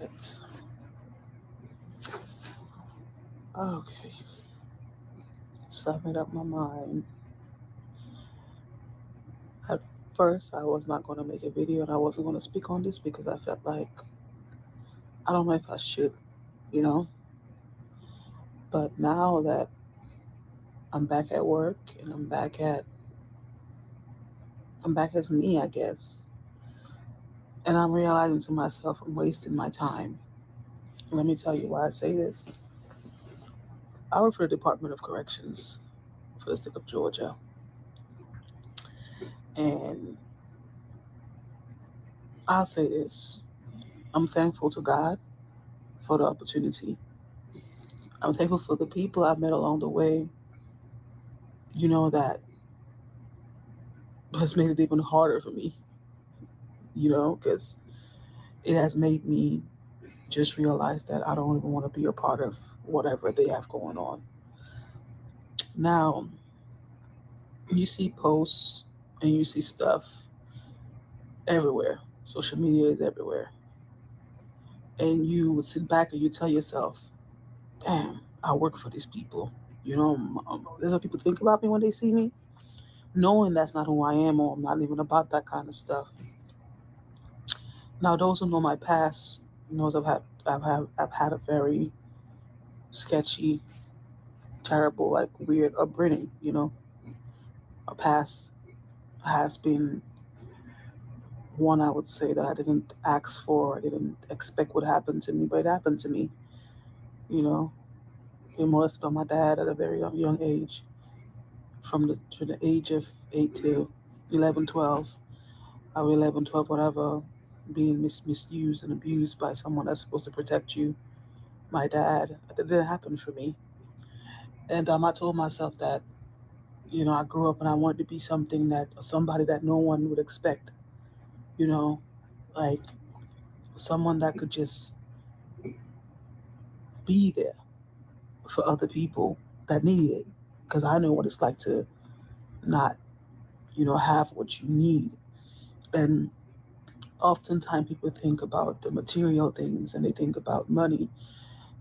It's okay. So I made up my mind. At first, I was not going to make a video and I wasn't going to speak on this because I felt like I don't know if I should, you know. But now that I'm back at work and I'm back as me, I guess, and I'm realizing to myself I'm wasting my time. Let me tell you why I say this. I work for the Department of Corrections for the state of Georgia, and I'll say this: I'm thankful to God for the opportunity. I'm thankful for the people I've met along the way, that has made it even harder for me, because it has made me just realize that I don't even want to be a part of whatever they have going on. Now, you see posts and you see stuff everywhere. Social media is everywhere. And you would sit back and you tell yourself, damn, I work for these people. There's what people think about me when they see me, knowing that's not who I am or I'm not even about that kind of stuff. Now, those who know my past knows I've had a very sketchy, terrible, like weird upbringing. My past has been one I would say that I didn't ask for, I didn't expect would happen to me, but it happened to me. You know, he molested on my dad at a very young age, from the age of 8 to 11, 12. I was 11, 12, whatever, being misused and abused by someone that's supposed to protect you. My dad, that didn't happen for me. And I told myself that, I grew up and I wanted to be somebody that no one would expect, you know, like someone that could just be there for other people that need it. Because I know what it's like to not, have what you need. And oftentimes people think about the material things and they think about money.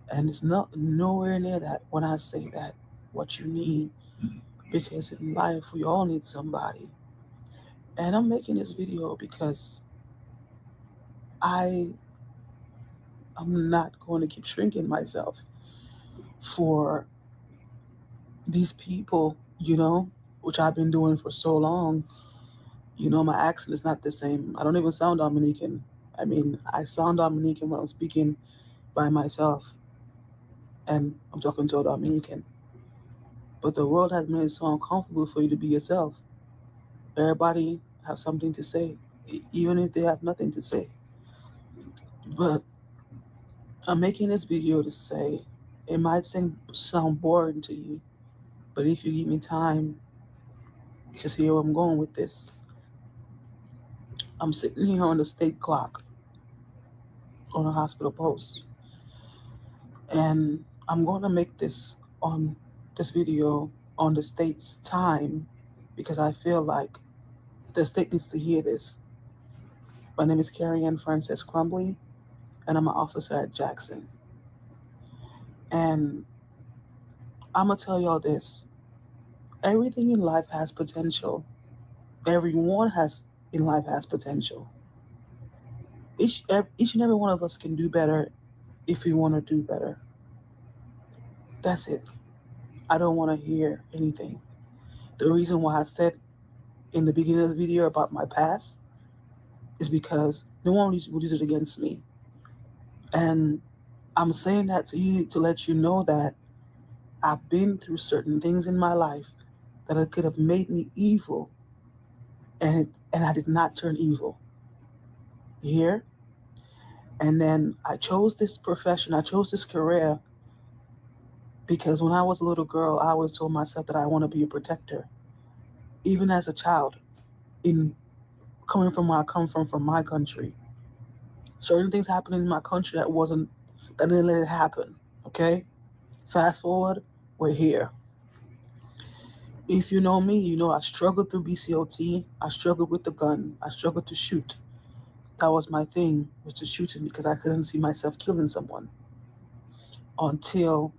And it's not nowhere near that when I say that what you need. Because in life, we all need somebody. And I'm making this video because I am not going to keep shrinking myself for these people, which I've been doing for so long. My accent is not the same. I don't even sound Dominican. I mean, I sound Dominican when I'm speaking by myself and I'm talking to a Dominican. But the world has made it so uncomfortable for you to be yourself. Everybody have something to say, even if they have nothing to say. But I'm making this video to say it might sound boring to you, but if you give me time to see where I'm going with this, I'm sitting here on the state clock on a hospital post, and I'm going to make this video on the state's time because I feel like the state needs to hear this. My name is Carrie Ann Frances Crumbly, and I'm an officer at Jackson. And I'm gonna tell y'all this: everything in life has potential. Everyone has in life has potential. Each and every one of us can do better if we want to do better. That's it. I don't want to hear anything. The reason why I said in the beginning of the video about my past is because no one will use it against me. And I'm saying that to you to let you know that I've been through certain things in my life that it could have made me evil, and I did not turn evil. You hear? And then I chose this profession, I chose this career because when I was a little girl, I always told myself that I want to be a protector. Even as a child, in coming from where I come from my country, certain things happened in my country that didn't let it happen. Okay? Fast forward, we're here. If you know me, you know I struggled through BCOT. I struggled with the gun. I struggled to shoot. That was my thing, was to shooting, because I couldn't see myself killing someone until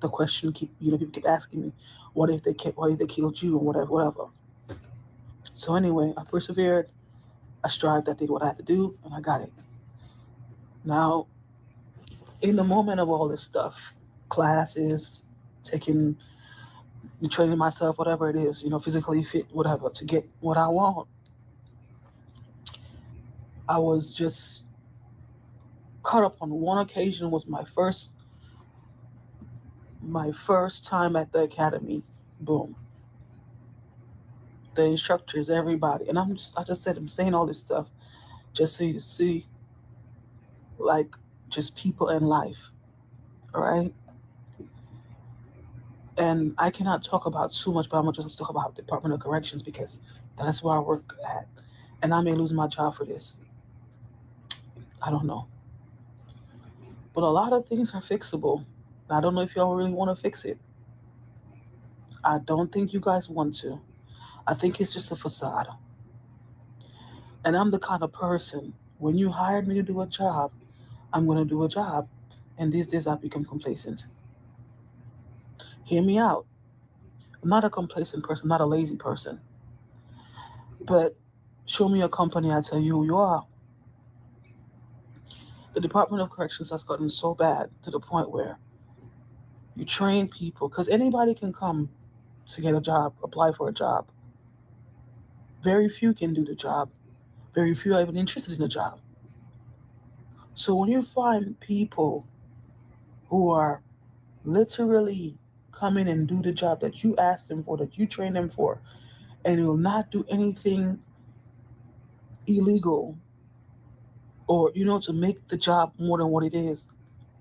the question people keep asking me, what if they killed you, or whatever, whatever. So anyway, I persevered. I strived. I did what I had to do, and I got it. Now, in the moment of all this stuff, classes, taking, training myself, whatever it is, physically fit, whatever, to get what I want, I was just caught up on one occasion. Was my first time at the academy. Boom. The instructors, everybody, and I'm saying all this stuff just so you see, like, just people in life, all right? And I cannot talk about too much, but I'm gonna just talk about Department of Corrections because that's where I work at, and I may lose my job for this. I don't know, but a lot of things are fixable. I don't know if y'all really want to fix it. I don't think you guys want to. I think it's just a facade. And I'm the kind of person, when you hired me to do a job, I'm going to do a job. And these days I've become complacent. Hear me out. I'm not a complacent person, I'm not a lazy person. But show me a company, I tell you who you are. The Department of Corrections has gotten so bad to the point where you train people, because anybody can come to get a job, apply for a job. Very few can do the job. Very few are even interested in the job. So when you find people who are literally come in and do the job that you asked them for, that you train them for, and will not do anything illegal, or to make the job more than what it is,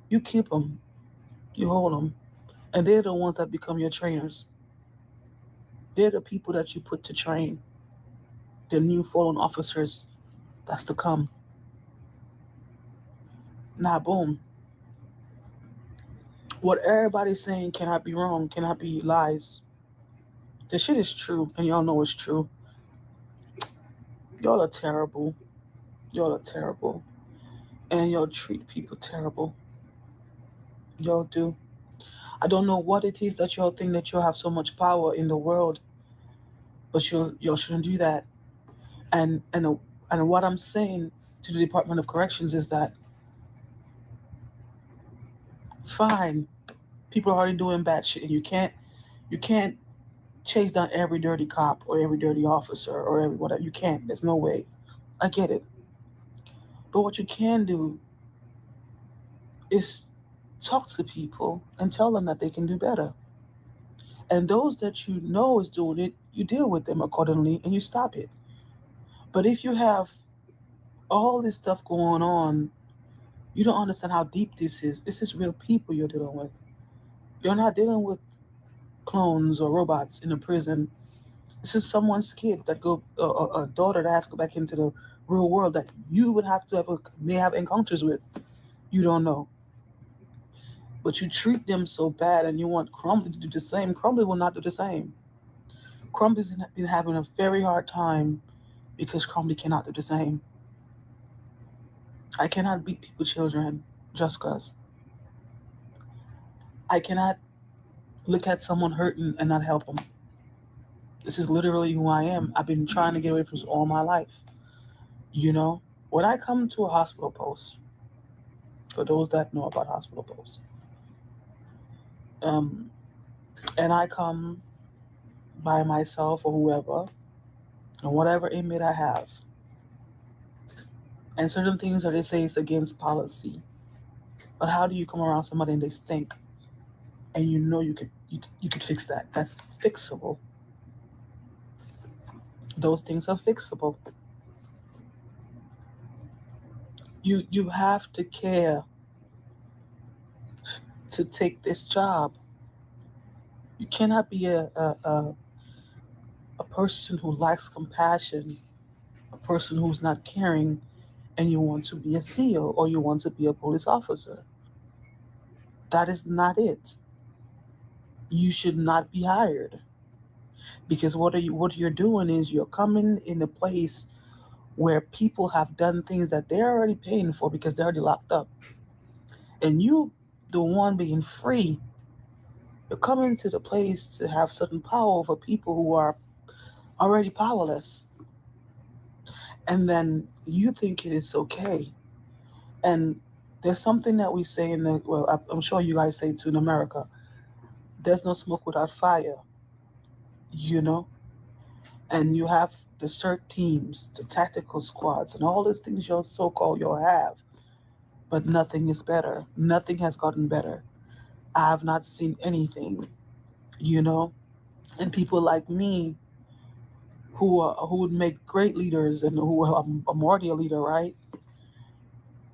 you keep them, you hold them, and they're the ones that become your trainers. They're the people that you put to train the new fallen officers that's to come. Now, boom, what everybody's saying cannot be wrong, cannot be lies. The shit is true, and y'all know it's true. Y'all are terrible. Y'all are terrible. And y'all treat people terrible. Y'all do. I don't know what it is that y'all think that y'all have so much power in the world, but y'all shouldn't do that. And what I'm saying to the Department of Corrections is that, fine, people are already doing bad shit, and you can't chase down every dirty cop or every dirty officer or every whatever. You can't. There's no way. I get it. But what you can do is talk to people and tell them that they can do better. And those that you know is doing it, you deal with them accordingly and you stop it. But if you have all this stuff going on, you don't understand how deep this is. This is real people you're dealing with. You're not dealing with clones or robots in a prison. This is someone's kid that a daughter that has to go back into the real world that you would have to may have encounters with. You don't know. But you treat them so bad, and you want Crumbly to do the same. Crumbly will not do the same. Crumbly's been having a very hard time because Crumbly cannot do the same. I cannot beat people's children just because. I cannot look at someone hurting and not help them. This is literally who I am. I've been trying to get away from this all my life. When I come to a hospital post, for those that know about hospital posts, um, and I come by myself or whoever, and whatever inmate I have, and certain things that they say is against policy. But how do you come around somebody and they stink, and you could fix that? That's fixable. Those things are fixable. You have to care to take this job. You cannot be a person who lacks compassion, a person who's not caring, and you want to be a SEAL or you want to be a police officer. That is not it. You should not be hired, because what you're doing is you're coming in a place where people have done things that they're already paying for because they're already locked up. And you, the one being free, you're coming to the place to have certain power over people who are already powerless. And then you think it is okay. And there's something that we say in the, well, I'm sure you guys say too in America, there's no smoke without fire, you know? And you have the CERT teams, the tactical squads, and all these things you'll so called you'll have, but nothing is better. Nothing has gotten better. I have not seen anything, you know? And people like me who would make great leaders and who are I'm already a leader, right?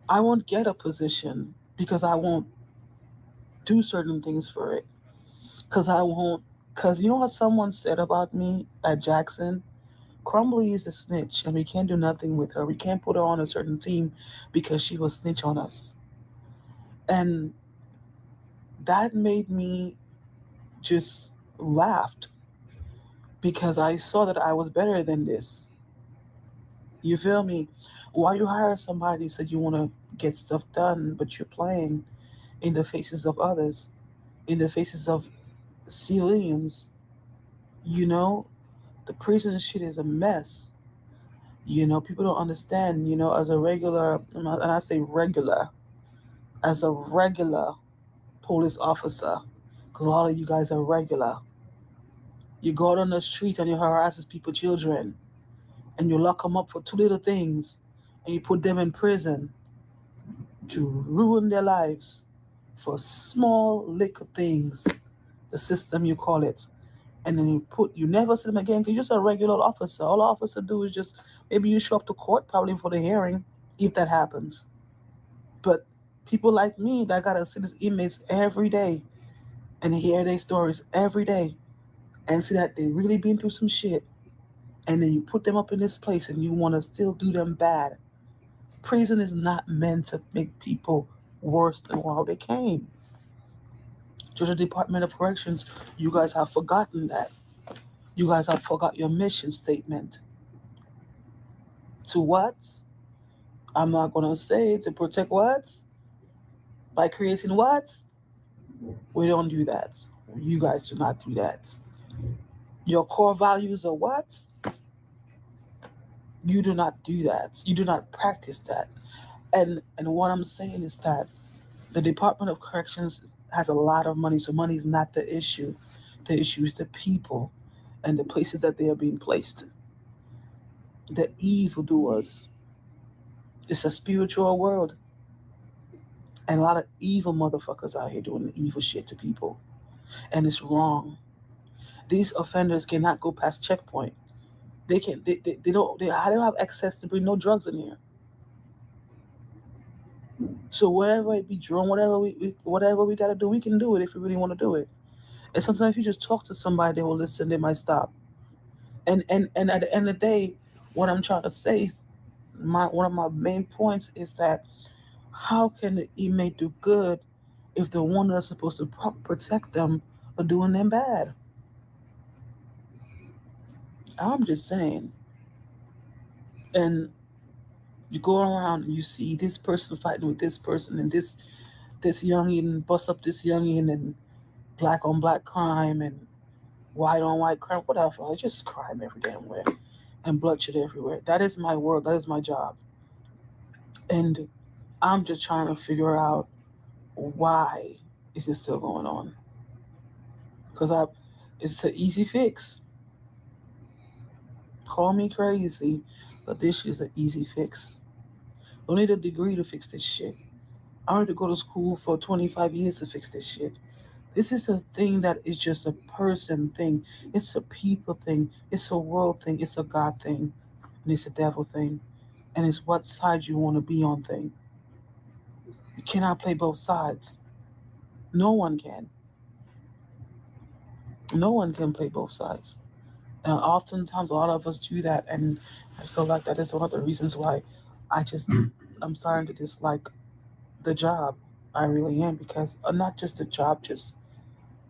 I won't get a position because I won't do certain things for it. Because I won't, because you know what someone said about me at Jackson? Crumbly is a snitch, and we can't do nothing with her. We can't put her on a certain team because she will snitch on us. And that made me just laughed because I saw that I was better than this. You feel me? Why you hire somebody said you want to get stuff done, but you're playing in the faces of others, in the faces of civilians. You know, the prison shit is a mess. You know, people don't understand. You know, as a regular, and I say regular, as a regular police officer, because a lot of you guys are regular. You go out on the street and you harass people, children, and you lock them up for two little things, and you put them in prison to ruin their lives for small little things, the system you call it. And then you never see them again because you're just a regular officer. All officer do is just maybe you show up to court probably for the hearing if that happens. But people like me that gotta see these inmates every day and hear their stories every day and see that they really been through some shit, and then you put them up in this place and you want to still do them bad. Prison is not meant to make people worse than how they came. Georgia Department of Corrections, you guys have forgotten that. You guys have forgot your mission statement. To what? I'm not gonna say to protect what? By creating what? We don't do that. You guys do not do that. Your core values are what? You do not do that. You do not practice that. And what I'm saying is that the Department of Corrections has a lot of money, so money is not the issue. The issue is the people and the places that they are being placed. The evildoers. It's a spiritual world, and a lot of evil motherfuckers out here doing evil shit to people, and it's wrong. These offenders cannot go past checkpoint. They can't. They don't have access to bring no drugs in here. So whatever it be drawn, whatever we gotta do, we can do it if we really want to do it. And sometimes if you just talk to somebody, they will listen. They might stop. And at the end of the day, what I'm trying to say, my one of my main points is that how can the inmate do good if the one that's supposed to protect them are doing them bad? I'm just saying. And you go around and you see this person fighting with this person, and this youngin bust up this youngin, and black on black crime and white on white crime, whatever. It's just crime every damn where and bloodshed everywhere. That is my world. That is my job. And I'm just trying to figure out why is this still going on? Because it's an easy fix. Call me crazy, but this is an easy fix. Don't need a degree to fix this shit. I don't need to go to school for 25 years to fix this shit. This is a thing that is just a person thing. It's a people thing. It's a world thing. It's a God thing. And it's a devil thing. And it's what side you want to be on thing. You cannot play both sides. No one can. No one can play both sides. And oftentimes, a lot of us do that. And I feel like that is one of the reasons why I just, I'm starting to dislike the job. I really am. Because not just the job, just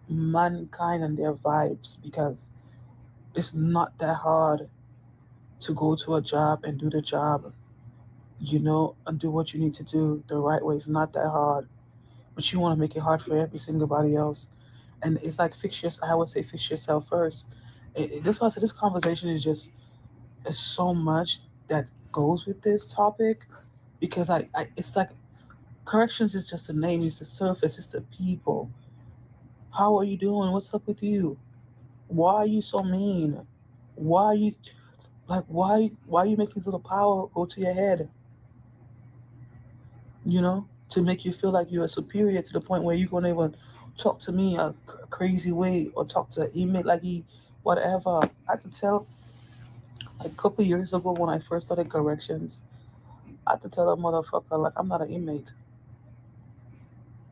mankind and their vibes. Because it's not that hard to go to a job and do the job, and do what you need to do the right way. It's not that hard, but you want to make it hard for every single body else. And it's like I would say fix yourself first. This why I said this conversation is just is so much that goes with this topic because it's like corrections is just a name, it's the surface, it's the people. How are you doing? What's up with you? Why are you so mean? Why are you why you make these little power go to your head? To make you feel like you're superior to the point where you're gonna even talk to me a crazy way or talk to email like he whatever. I could tell like a couple years ago when I first started corrections, I had to tell a motherfucker like I'm not an inmate.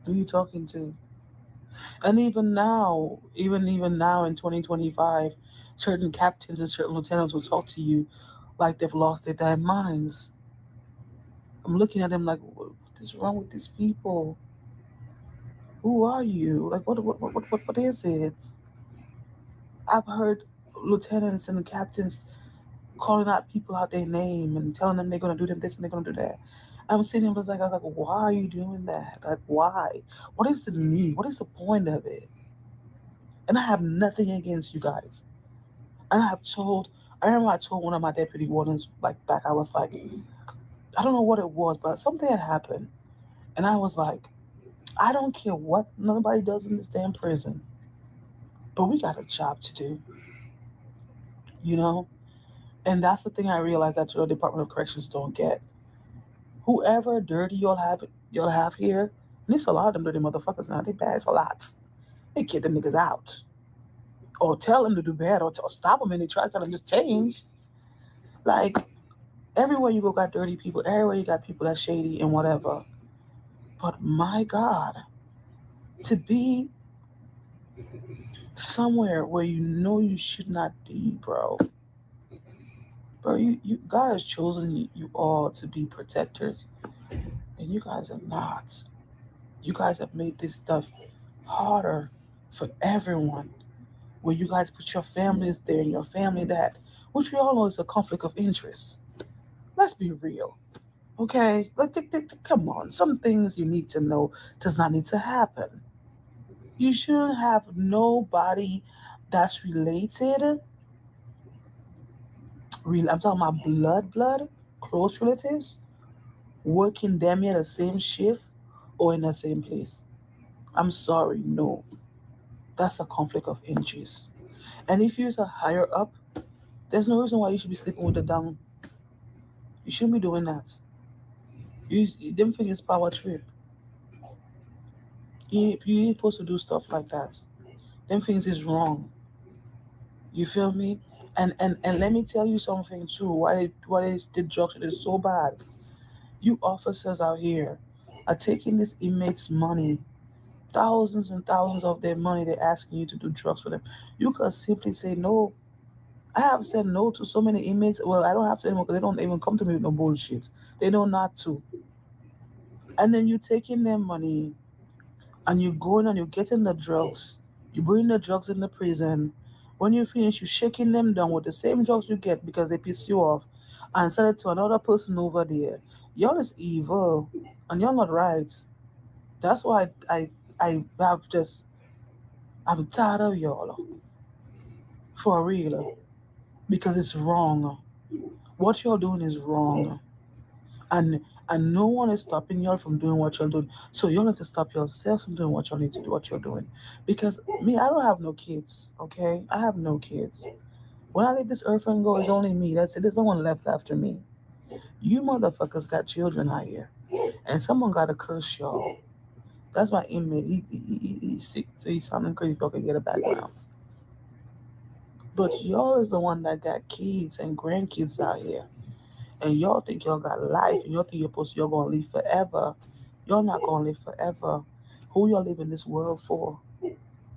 Who you talking to? And even now in 2025, certain captains and certain lieutenants will talk to you like they've lost their damn minds. I'm looking at them like, what is wrong with these people? Who are you? Like, what is it? I've heard lieutenants and captains calling out people out their name and telling them they're gonna do them this and they're gonna do that. I'm sitting there I was like, why are you doing that? Like, why? What is the need? What is the point of it? And I have nothing against you guys. And I remember I told one of my deputy wardens like back, I was like, I don't know what it was, but something had happened. And I was like, I don't care what nobody does in this damn prison, but we got a job to do, you know? And that's the thing I realized that your Department of Corrections don't get. Whoever dirty you'll have here, and it's a lot of them dirty motherfuckers now, they bad, it's a lot. They kick them niggas out. Or tell them to do bad, or stop them and they try to tell them just change. Like, everywhere you go got dirty people, everywhere you got people that's shady and whatever. But my God, to be somewhere where you know you should not be, bro. Bro, you God has chosen you all to be protectors, and you guys are not. You guys have made this stuff harder for everyone. Where you guys put your families there and your family that, which we all know is a conflict of interest. Let's be real, okay? Like, come on. Some things you need to know does not need to happen. You shouldn't have nobody that's related. I'm talking about blood, close relatives, working damn near the same shift or in the same place. I'm sorry, no. That's a conflict of interest. And if you're a higher up, there's no reason why you should be sleeping with the down. You shouldn't be doing that. Them thing is power trip. You ain't supposed to do stuff like that. Them things is wrong. You feel me? And let me tell you something too. Why the drugs is so bad? You officers out here are taking this inmates' money, thousands and thousands of their money. They're asking you to do drugs for them. You could simply say no. I have said no to so many inmates. Well, I don't have to anymore because they don't even come to me with no bullshit. They know not to. And then you taking their money and you going and you're getting the drugs. You bring the drugs in the prison. When you finish, you shaking them down with the same drugs you get because they piss you off and sell it to another person over there. Y'all is evil and you're not right. That's why I have just I'm tired of y'all for real because it's wrong. What you're doing is wrong. and and no one is stopping y'all from doing what you're doing. So you need to stop yourselves from doing what you need to do, what you're doing. Because me, I don't have no kids. Okay, I have no kids. When I let this earth and go, it's only me. That's it. There's no one left after me. You motherfuckers got children out here, and someone got to curse y'all. That's my inmate. He's sick. So he's sounding crazy. If y'all can get a background. But y'all is the one that got kids and grandkids out here. And y'all think y'all got life and y'all think you're gonna live forever. You're not gonna live forever. Who y'all live in this world for?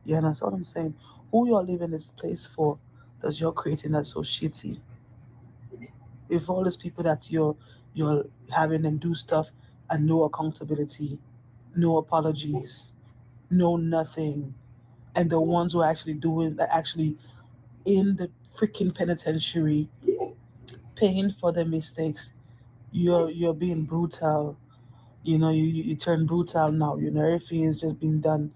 You understand what I'm saying? Who y'all live in this place for that you're creating that's so shitty? With all these people that you're having them do stuff and no accountability, no apologies, no nothing. And the ones who are actually doing that actually in the freaking penitentiary paying for the mistakes. You're being brutal. You turn brutal now. Everything is just being done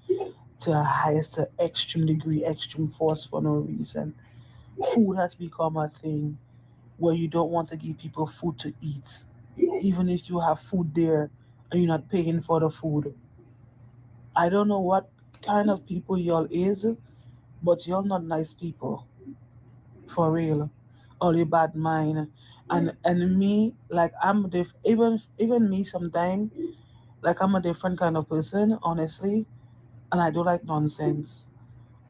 to a highest, to extreme degree, extreme force for no reason. Food has become a thing where you don't want to give people food to eat, even if you have food there and you're not paying for the food. I don't know what kind of people y'all is, but y'all not nice people, for real. All your bad mind, and me, like even me sometimes, like I'm a different kind of person, honestly, and I don't like nonsense.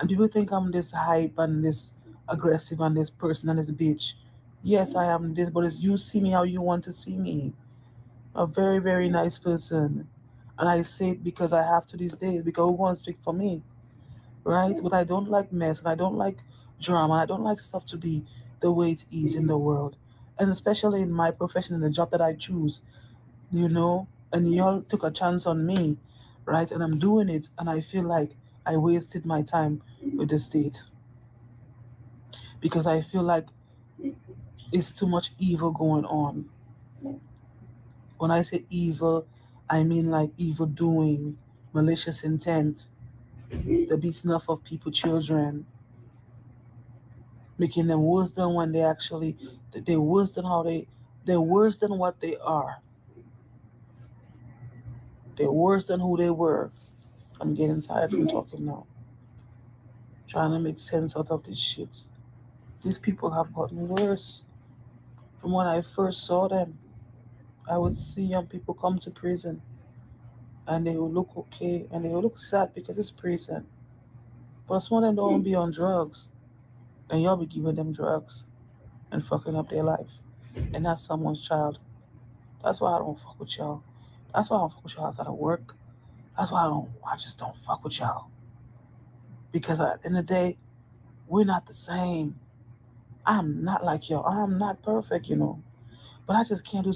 And people think I'm this hype and this aggressive and this person and this bitch. Yes, I am this, but it's you see me how you want to see me. A very, very nice person. And I say it because I have to these days, because who wants to speak for me? Right? But I don't like mess and I don't like drama. I don't like stuff to be the way it is in the world. And especially in my profession and the job that I choose, and y'all took a chance on me, right? And I'm doing it and I feel like I wasted my time with the state because I feel like it's too much evil going on. When I say evil, I mean like evil doing, malicious intent, the beating off of people, children, making them worse than when they're worse than they're worse than what they are. They're worse than who they were. I'm getting tired from talking now. Trying to make sense out of this shit. These people have gotten worse. From when I first saw them, I would see young people come to prison and they will look okay and they will look sad because it's prison. But some of them don't be on drugs and y'all be giving them drugs and fucking up their life. And that's someone's child. That's why I don't fuck with y'all. That's why I don't fuck with y'all outside of work. That's why I just don't fuck with y'all. Because at the end of the day, we're not the same. I'm not like y'all. I'm not perfect. But I just can't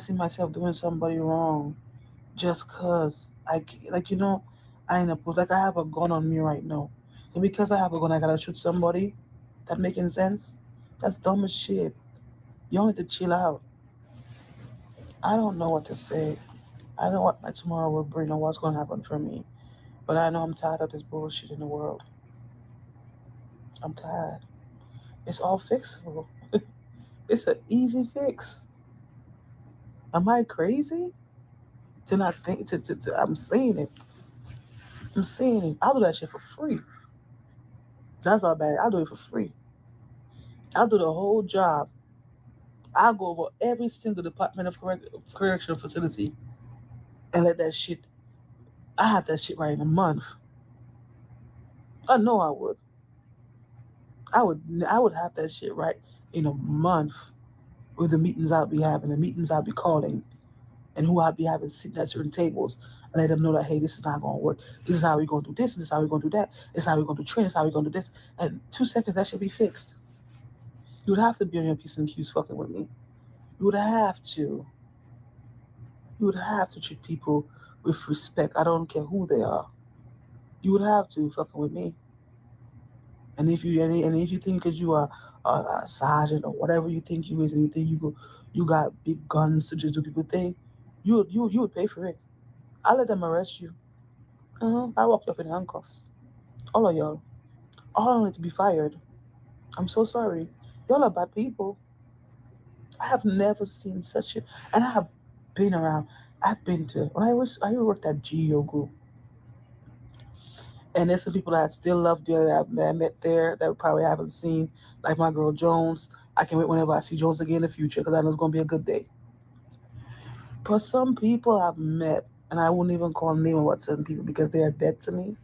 see myself doing somebody wrong just cause I ain't opposed. Like I have a gun on me right now. And because I have a gun, I gotta shoot somebody. That making sense? That's dumb as shit. You need to chill out. I don't know what to say. I don't know what my tomorrow will bring or what's gonna happen for me. But I know I'm tired of this bullshit in the world. I'm tired. It's all fixable. It's an easy fix. Am I crazy? To not think to I'm seeing it. I'm seeing it. I'll do that shit for free. That's not bad. I'll do it for free. I'll do the whole job. I'll go over every single department of correctional facility and let that shit. I have that shit right in a month. I know I would. I would have that shit right in a month with the meetings I'll be having, the meetings I'll be calling, and who I'll be having sitting at certain tables and let them know that hey, this is not gonna work. This is how we're gonna do this, and this is how we're gonna do that. This is how we're gonna do training, this is how we're gonna do this. And 2 seconds that should be fixed. You would have to be on your P's and Q's fucking with me. You would have to. You would have to treat people with respect. I don't care who they are. You would have to fucking with me. And if you think because you are a sergeant or whatever you think you is, and you think you got big guns to just do people thing, you would pay for it. I let them arrest you. I walk you up in handcuffs. All of y'all. All need to be fired. I'm so sorry. Y'all are bad people. I have never seen such a, and I have been around. I've been to when I worked at GEO Group, and there's some people that I still love there that I met there that we probably haven't seen, like my girl Jones. I can wait whenever I see Jones again in the future because I know it's gonna be a good day. But some people I've met, and I wouldn't even call name about certain people because they are dead to me.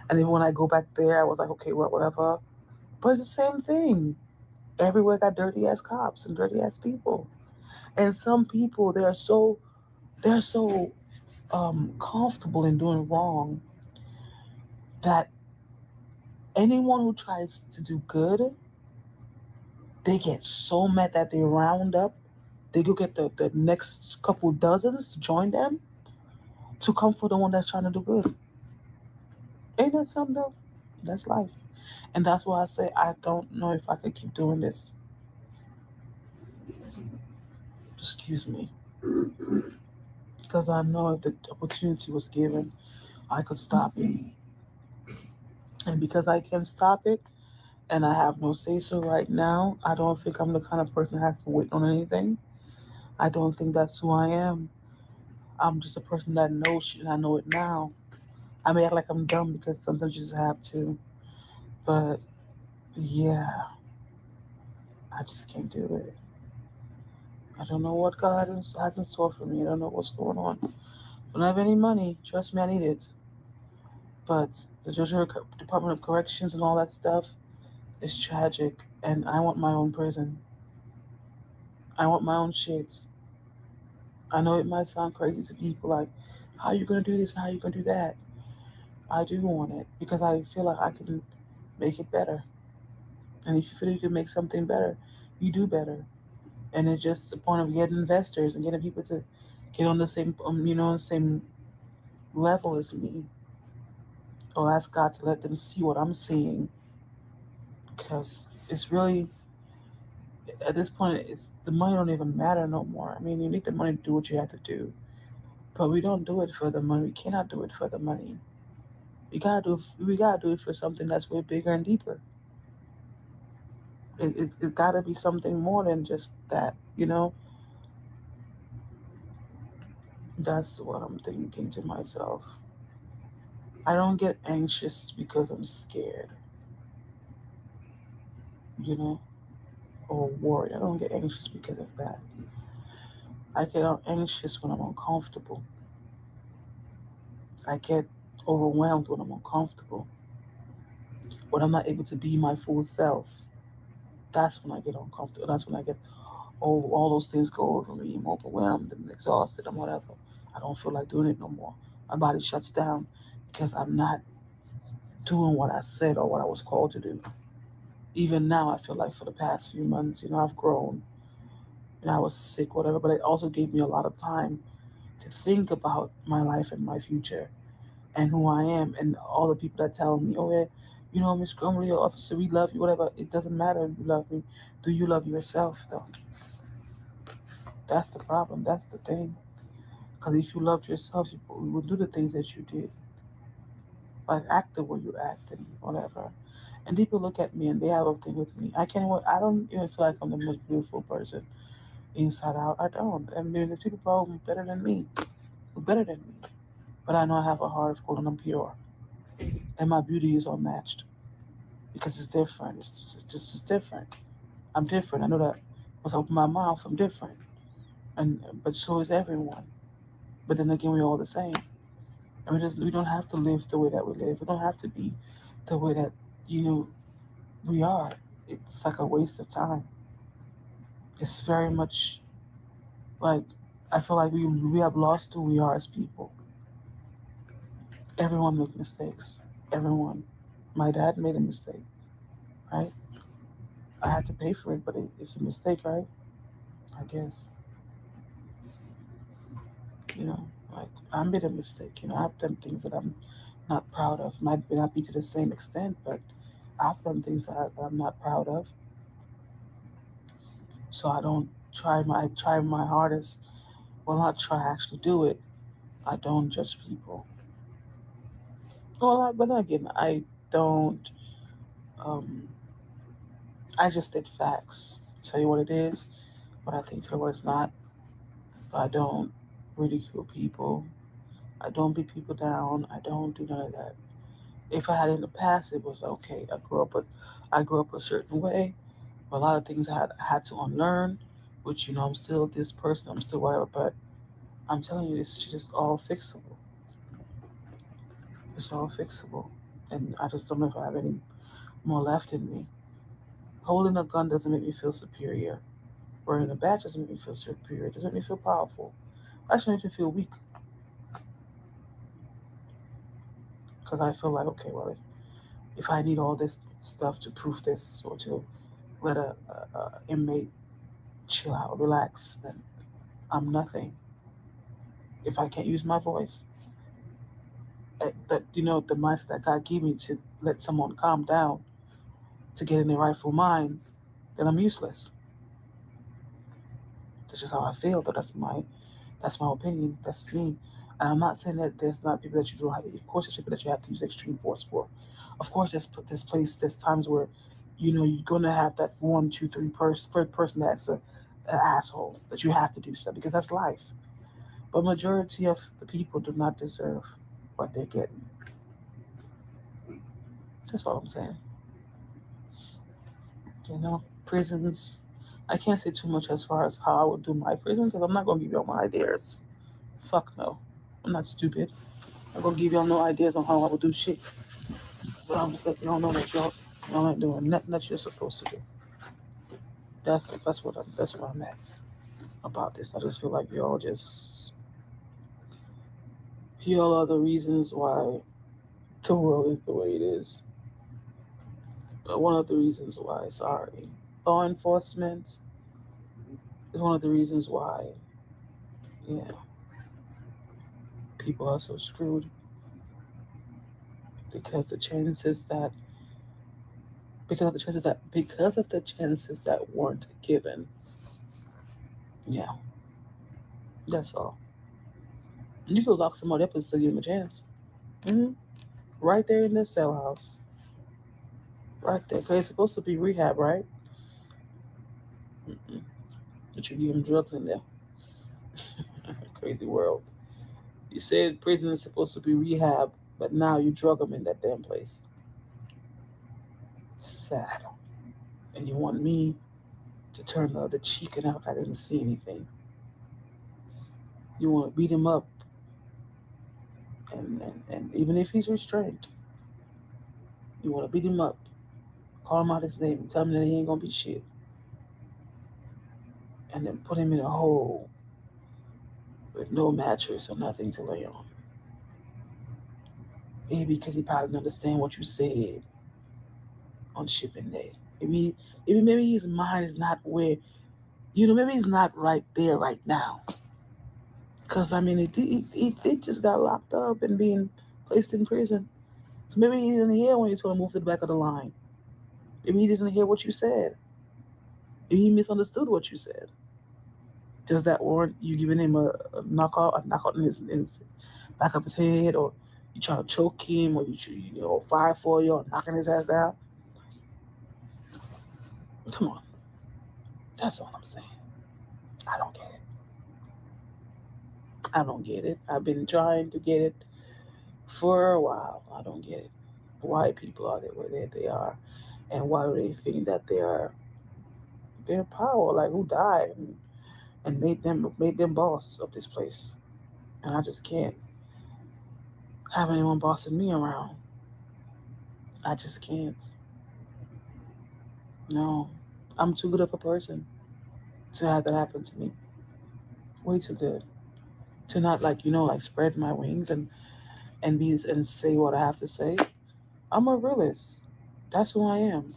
And even when I go back there, I was like, okay, well, whatever. But it's the same thing. Everywhere got dirty ass cops and dirty ass people. And some people they're so comfortable in doing wrong that anyone who tries to do good, they get so mad that they round up. They go get the next couple dozens to join them to come for the one that's trying to do good. Ain't that something though? That's life. And that's why I say I don't know if I could keep doing this. excuse me, because I know if the opportunity was given, I could stop it. And because I can stop it and I have no say so right now, I don't think I'm the kind of person that has to wait on anything. I don't think that's who I am. I'm just a person that knows shit and I know it now. I may act like I'm dumb because sometimes you just have to. But yeah, I just can't do it. I don't know what God has in store for me. I don't know what's going on. Don't have any money. Trust me, I need it. But the Georgia Department of Corrections and all that stuff is tragic. And I want my own prison. I want my own shit. I know it might sound crazy to people like, how you gonna do this and how you gonna do that? I do want it because I feel like I can make it better. And if you feel you can make something better, you do better. And it's just the point of getting investors and getting people to get on the same, same level as me. Or ask God to let them see what I'm seeing, because it's really at this point, it's the money don't even matter no more. I mean, you need the money to do what you have to do, but we don't do it for the money. We cannot do it for the money. We gotta do it for something that's way bigger and deeper. It gotta be something more than just that. That's what I'm thinking to myself. I don't get anxious because I'm scared, you know, or worried. I don't get anxious because of that. I get anxious when I'm uncomfortable. I get overwhelmed when I'm uncomfortable. When I'm not able to be my full self. That's when I get uncomfortable. That's when I get all those things go over me. I'm overwhelmed and exhausted and whatever. I don't feel like doing it no more. My body shuts down because I'm not doing what I said or what I was called to do. Even now, I feel like for the past few months, I've grown and I was sick, whatever, but it also gave me a lot of time to think about my life and my future and who I am and all the people that tell me, oh yeah, Miss Crumley or officer, we love you, whatever. It doesn't matter if you love me. Do you love yourself though? That's the problem. That's the thing. Because if you loved yourself, you would do the things that you did, like act the way you act and whatever. And people look at me and they have a thing with me. I can't. I don't even feel like I'm the most beautiful person inside out. I don't. I mean, there's people probably better than me, who better than me. But I know I have a heart of gold and I'm pure, and my beauty is unmatched because it's different. It's different. I'm different. I know that. Once I open my mouth, I'm different, and but so is everyone. But then again, we're all the same. And we don't have to live the way that we live. We don't have to be the way that you know we are. It's like a waste of time. It's very much like I feel like we have lost who we are as people. Everyone makes mistakes. Everyone. My dad made a mistake, right? I had to pay for it, but it's a mistake, right? I guess. You know, like I made a mistake. I've done things that I'm not proud of. Might not be to the same extent, but I've done things that I'm not proud of. So I don't try my hardest. Well, not try, I actually do it. I don't judge people. Well, but then again, I don't. Um, I just state facts. Tell you what it is, what I think. Tell you what it's not. But I don't ridicule people. I don't beat people down. I don't do none of that. If I had in the past, it was okay. I grew up a certain way. A lot of things I had to unlearn, which I'm still this person. I'm still whatever. But I'm telling you, it's just all fixable. It's all fixable, and I just don't know if I have any more left in me. Holding a gun doesn't make me feel superior. Wearing a badge doesn't make me feel superior. It doesn't make me feel powerful. It actually makes me feel weak because I feel like, okay, well, if I need all this stuff to prove this or to let a inmate chill out, relax, then I'm nothing. If I can't use my voice, that the mindset that God gave me to let someone calm down to get in their rightful mind, then I'm useless. That's just how I feel. Though that's my opinion. That's me. And I'm not saying that there's not people that you do. Of course, there's people that you have to use extreme force for. Of course, there's times where, you're gonna have that one, two, third person that's an asshole that you have to do stuff because that's life. But majority of the people do not deserve what they're getting. That's all I'm saying. Prisons. I can't say too much as far as how I would do my prison because I'm not gonna give you all my ideas. Fuck no. I'm not stupid. I'm gonna give y'all no ideas on how I would do shit. But I'm just letting y'all know that y'all ain't doing nothing that you're supposed to do. That's what I'm at about this. I just feel like y'all are the reasons why the world is the way it is. One of the reasons why, sorry. Law enforcement is one of the reasons why, yeah, people are so screwed because the chances that because of the chances that weren't given. Yeah, that's all. You could lock somebody up and still give them a chance. hmm Right there in the cell house. Right there. Because it's supposed to be rehab, right? Mm-mm. But you give them drugs in there. Crazy world. You said prison is supposed to be rehab, but now you drug them in that damn place. Sad. And you want me to turn the other cheek and act like I didn't see anything. You want to beat him up, and even if he's restrained, you want to beat him up, call him out his name, and tell him that he ain't gonna be shit, and then put him in a hole with no mattress or nothing to lay on. Maybe because he probably didn't understand what you said on shipping day. Maybe his mind is not where, maybe he's not right there right now. Because, I mean, he just got locked up and being placed in prison. So maybe he didn't hear when you told him to move to the back of the line. Maybe he didn't hear what you said. Maybe he misunderstood what you said. Does that warrant you giving him a knockout in his back of his head, or you try to choke him, or fire for you, or knocking his ass down? Come on, that's all I'm saying. I don't get it. I don't get it. I've been trying to get it for a while. I don't get it. Why people are the way that they are, and why do they think that they are their power? Like who died and made them boss of this place? And I just can't have anyone bossing me around. I just can't. No, I'm too good of a person to have that happen to me. Way too good to not like spread my wings and say what I have to say. I'm a realist. That's who I am.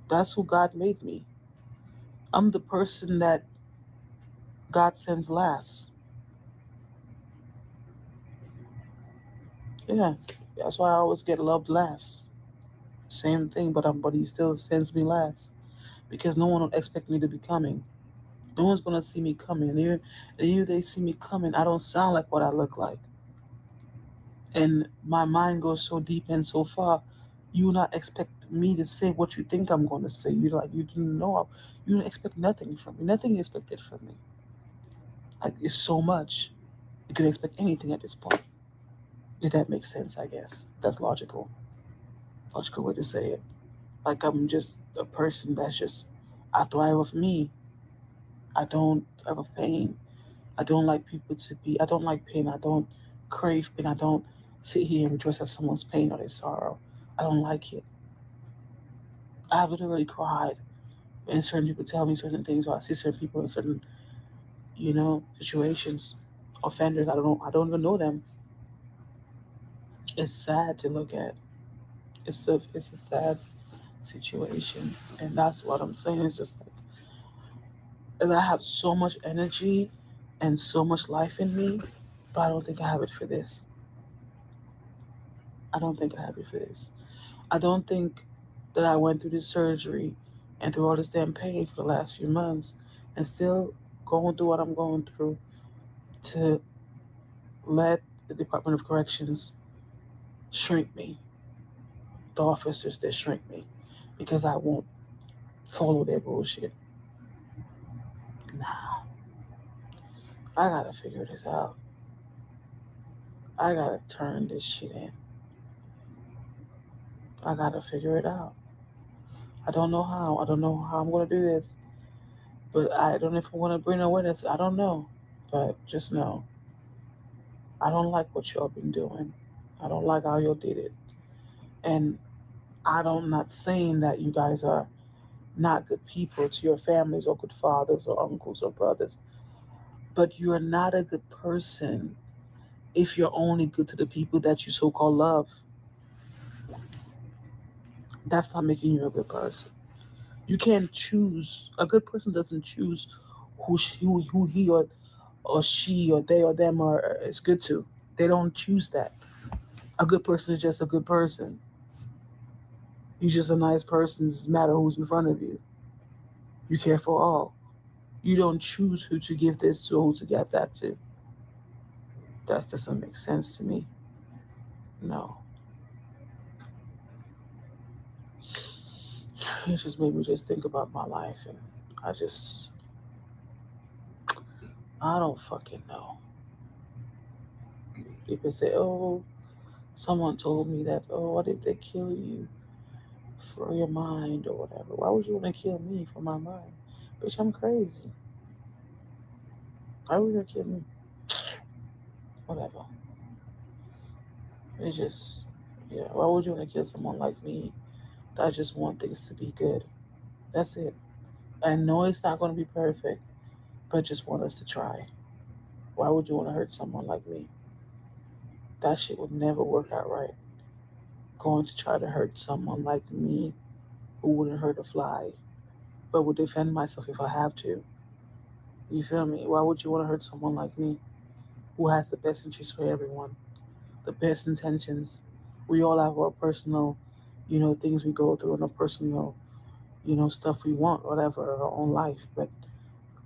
That's who God made me. I'm the person that God sends last. Yeah, that's why I always get loved last. Same thing, but He still sends me last because no one will expect me to be coming. No one's gonna see me coming. And even if they see me coming, I don't sound like what I look like. And my mind goes so deep and so far, you will not expect me to say what you think I'm going to say. You didn't know. You don't expect nothing from me. Nothing is expected from me. Like it's so much. You can expect anything at this point. If that makes sense, I guess that's logical. Logical way to say it. Like I'm just a person that's just I thrive with me. I don't thrive with pain. I don't like people to be. I don't like pain. I don't crave pain. I don't sit here and rejoice at someone's pain or their sorrow. I don't like it. I've literally cried when certain people tell me certain things, or I see certain people in certain, situations, offenders. I don't even know them. It's sad to look at. It's a sad situation, and that's what I'm saying. It's just like, and I have so much energy and so much life in me, but I don't think I have it for this. I don't think I have it for this. I don't think that I went through this surgery and through all this damn pain for the last few months and still going through what I'm going through to let the Department of Corrections shrink me, the officers that shrink me, because I won't follow their bullshit. Nah, I gotta figure this out. I gotta turn this shit in. I gotta figure it out. I don't know how. I don't know how I'm gonna do this, but I don't know if I'm gonna bring awareness. I don't know, but just know I don't like what y'all been doing. I don't like how y'all did it, and I don't not saying that you guys are not good people to your families or good fathers or uncles or brothers, but you're not a good person if you're only good to the people that you so called love. That's not making you a good person. You can't choose. A good person doesn't choose who he or she or they or them are is good to. They don't choose that. A good person is just a good person. You're just a nice person. It doesn't matter who's in front of you. You care for all. You don't choose who to give this to or who to give that to. That doesn't make sense to me. No. It just made me just think about my life, and I just I don't fucking know. People say, "Oh, someone told me that. Oh, what if they kill you for your mind or whatever? Why would you want to kill me for my mind? Bitch, I'm crazy. Why would you kill me? Whatever. It's just, yeah. Why would you want to kill someone like me that just want things to be good? That's it. I know it's not going to be perfect, but just want us to try. Why would you want to hurt someone like me? That shit would never work out right. Going to try to hurt someone like me who wouldn't hurt a fly, but would defend myself if I have to. You feel me? Why would you want to hurt someone like me who has the best interest for everyone, the best intentions? We all have our personal, things we go through and our personal, stuff we want, whatever, our own life. But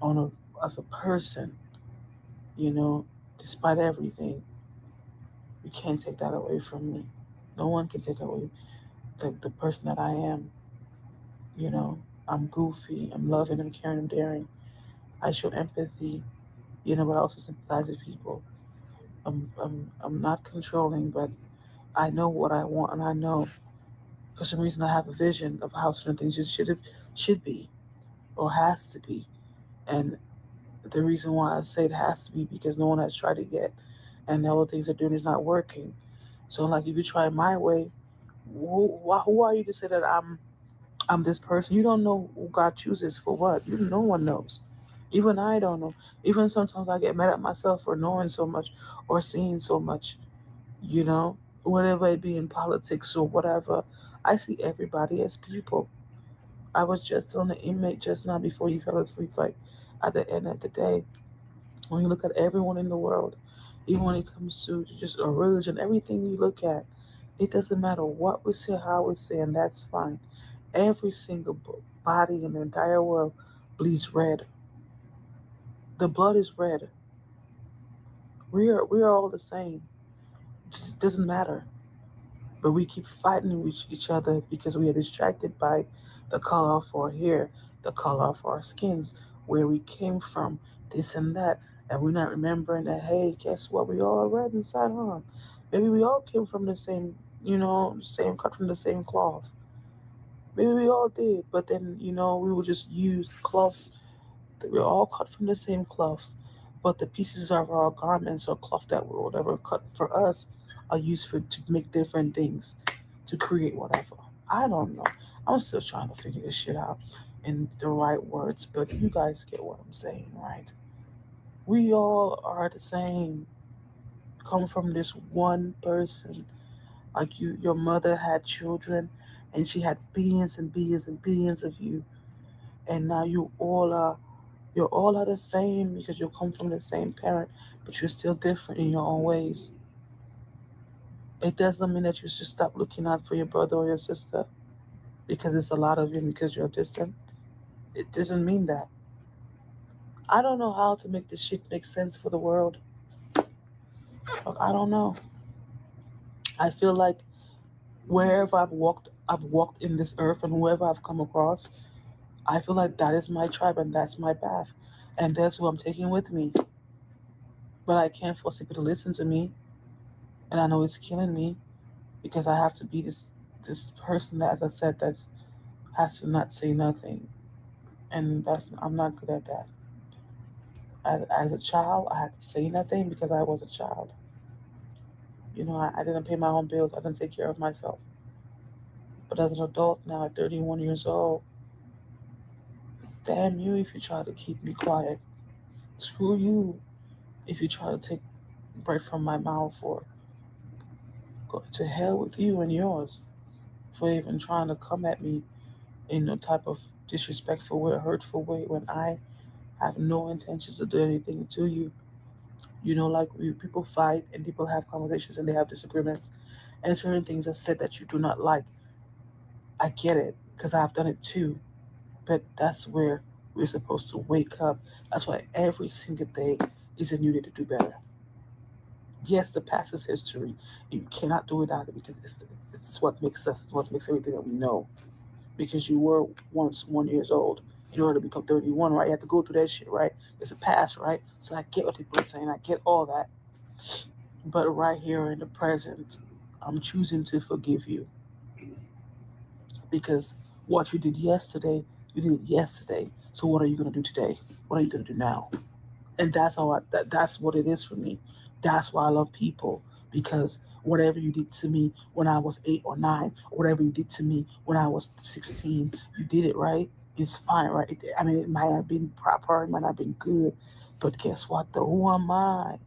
on as a person, you know, despite everything, you can't take that away from me. No one can take away the person that I am. You know, I'm goofy, I'm loving, I'm caring, I'm daring. I show empathy, but I also sympathize with people. I'm not controlling, but I know what I want, and I know for some reason I have a vision of how certain things just should be or has to be. And the reason why I say it has to be because no one has tried it yet, and all the things they're doing is not working. So, like, if you try my way, who are you to say that I'm this person? You don't know who God chooses for what. No one knows. Even I don't know. Even sometimes I get mad at myself for knowing so much or seeing so much. You know, whatever it be in politics or whatever. I see everybody as people. I was just telling an inmate just now before you fell asleep, like at the end of the day, when you look at everyone in the world, even when it comes to just a religion, everything you look at, it doesn't matter what we say, how we say, and that's fine. Every single body in the entire world bleeds red. The blood is red. We are all the same. It just doesn't matter. But we keep fighting with each other because we are distracted by the color of our hair, the color of our skins, where we came from, this and that, and we're not remembering that. Hey, guess what? We all red inside, huh? Maybe we all came from the same, same cut from the same cloth. Maybe we all did, but then we would just use cloths. We're all cut from the same cloths, but the pieces of our garments or cloth that were whatever cut for us are used for to make different things, to create whatever. I don't know. I'm still trying to figure this shit out in the right words, but you guys get what I'm saying, right? We all are the same. Come from this one person. Like your mother had children, and she had billions and billions and billions of you, and now you all are the same because you come from the same parent, but you're still different in your own ways. It doesn't mean that you should stop looking out for your brother or your sister because it's a lot of you and because you're distant. It doesn't mean that. I don't know how to make this shit make sense for the world. Like, I don't know. I feel like wherever I've walked in this earth, and whoever I've come across, I feel like that is my tribe and that's my path. And that's who I'm taking with me. But I can't force people to listen to me. And I know it's killing me because I have to be this person that, as I said, that has to not say nothing. And that's I'm not good at that. As a child, I had to say nothing because I was a child. I didn't pay my own bills. I didn't take care of myself. But as an adult now, at 31 years old, damn you if you try to keep me quiet. Screw you if you try to take bread from my mouth, or go to hell with you and yours for even trying to come at me in no type of disrespectful way, hurtful way, when I have no intentions to do anything to you. Like people fight and people have conversations and they have disagreements, and certain things are said that you do not like. I get it because I've done it too, but that's where we're supposed to wake up. That's why every single day is a new day to do better. Yes, the past is history. You cannot do without it because it's what makes us. It's what makes everything that we know. Because you were once 1 years old in order to become 31, right? You have to go through that shit, right? It's a past, right? So I get what people are saying. I get all that. But right here in the present, I'm choosing to forgive you because what you did yesterday, you did it yesterday. So what are you gonna do today? What are you gonna do now? And that's that's what it is for me. That's why I love people, because whatever you did to me when I was 8 or 9, or whatever you did to me when I was 16, you did it right. It's fine, right? I mean, it might have been proper, it might not have been good, but guess what? Though, who am I